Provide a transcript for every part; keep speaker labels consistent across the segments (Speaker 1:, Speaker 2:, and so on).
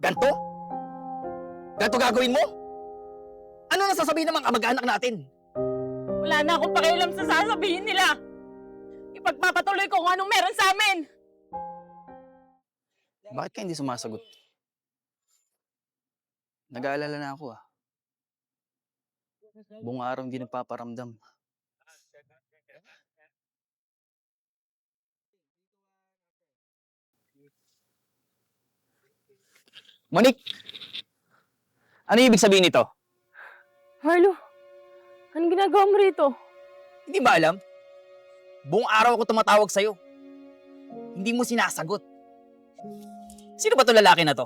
Speaker 1: Ganto? Ganto gagawin mo? Ano na sasabihin ng mga kamag-anak natin?
Speaker 2: Wala na akong pakialam sa sasabihin nila. Ipagpapatuloy ko kung anong meron sa amin.
Speaker 3: Bakit ka hindi sumasagot? Nag-aalala na ako ah. Buong araw hindi nagpaparamdam.
Speaker 1: Monique! Ano ibig sabihin nito?
Speaker 2: Marlo, anong ginagawa mo rito?
Speaker 1: Hindi ba alam? Buong araw ako tumatawag sa'yo. Hindi mo sinasagot. Sino ba to lalaki na to?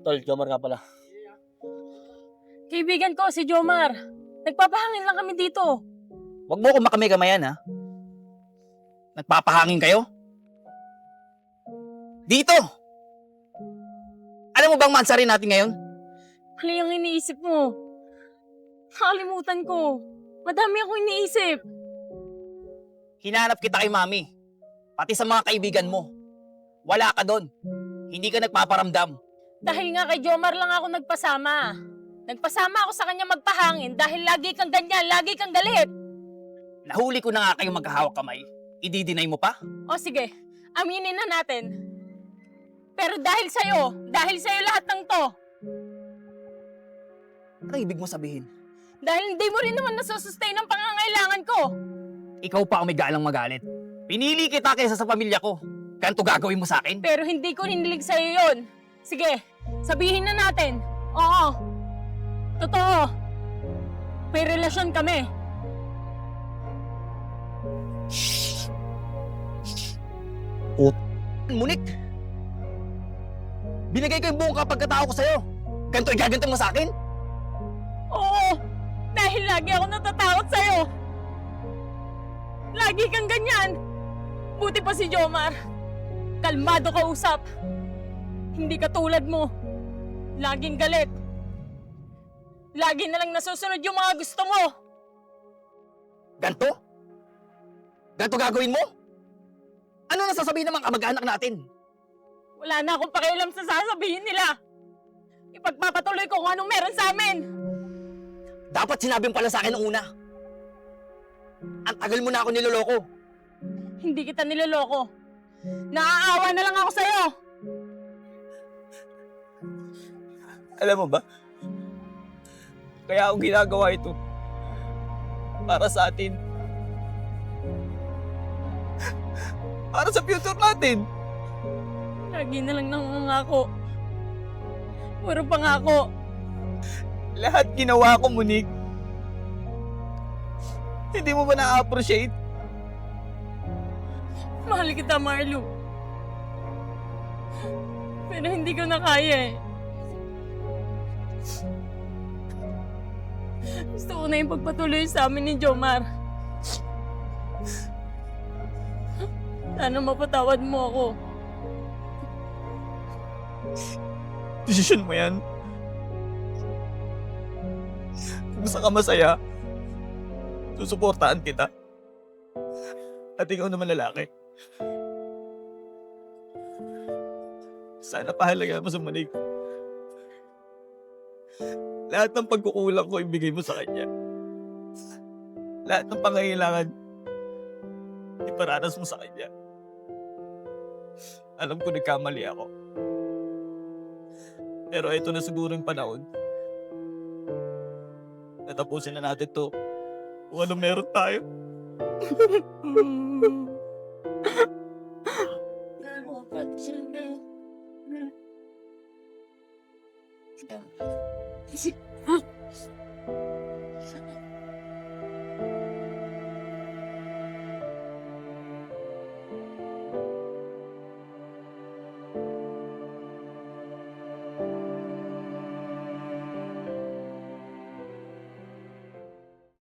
Speaker 3: Tol, Jomar nga pala.
Speaker 2: Kaibigan ko, si Jomar. Nagpapahangin lang kami dito.
Speaker 1: Huwag mo akong makamay-kamayan, ha? Nagpapahangin kayo? Dito! Alam mo bang mansari natin ngayon?
Speaker 2: Mali ang iniisip mo. Nakalimutan ko. Madami akong iniisip.
Speaker 1: Hinanap kita kay Mami. Pati sa mga kaibigan mo. Wala ka doon. Hindi ka nagpaparamdam.
Speaker 2: Dahil nga kay Jomar lang ako nagpasama. Nagpasama ako sa kanya magpahangin dahil lagi kang ganyan, lagi kang galit.
Speaker 1: Nahuli ko na nga kayong magkahawak kamay. Idi-deny mo pa?
Speaker 2: O sige, aminin na natin. Pero dahil sa'yo lahat ng to.
Speaker 1: Ano ibig mo sabihin?
Speaker 2: Dahil hindi mo rin naman nasusustain ang pangangailangan ko.
Speaker 1: Ikaw pa ang may galang magalit. Pinili kita kaysa sa pamilya ko. Ganito gagawin mo sa akin?
Speaker 2: Pero hindi ko hinilig sa'yo yun. Sige, sabihin na natin. Oo. Totoo. May relasyon kami.
Speaker 1: Monique! Binigay ko yung buong kapagkatao ko sa'yo. Ganito igaganto mo sa akin?
Speaker 2: Oo. Dahil lagi ako natatakot sa'yo. Lagi kang ganyan. Buti pa si Jomar. Kalmado ka usap. Hindi ka tulad mo. Laging galit. Lagi na lang nasusunod yung mga gusto mo.
Speaker 1: Ganto? Ganto gagawin mo? Ano na sasabihin ng mga kamag-anak natin?
Speaker 2: Wala na akong pakialam sa sasabihin nila. Ipagpapatuloy ko kung anong meron sa amin.
Speaker 1: Dapat sinabi mo pala sa akin nung una. Ang tagal mo na ako niloloko.
Speaker 2: Hindi kita niloloko. Naaawa na lang ako sa'yo.
Speaker 3: Alam mo ba? Kaya ako ginagawa ito. Para sa atin. Para sa future natin.
Speaker 2: Lagi na lang nangangako. Puro pangako.
Speaker 3: Lahat ginawa ko, Monique. Hindi mo ba na-appreciate?
Speaker 2: Mahal kita, Marlo. Pero hindi ko na kaya eh. Gusto ko na yung pagpatuloy sa amin ni Jomar. Sana mapatawad mo ako.
Speaker 3: Desisyon mo yan. Kung gusto ka masaya, susuportahan kita. At ikaw naman lalaki. Sana pahalagaan mo sa Monique. Lahat ng pagkukulang ko ibigay mo sa kanya. Lahat ng pangangailangan iparanas mo sa kanya. Alam ko nagkamali ako. Pero ito na siguro yung panahon. Natapusin na natin to. Kung ano meron tayo.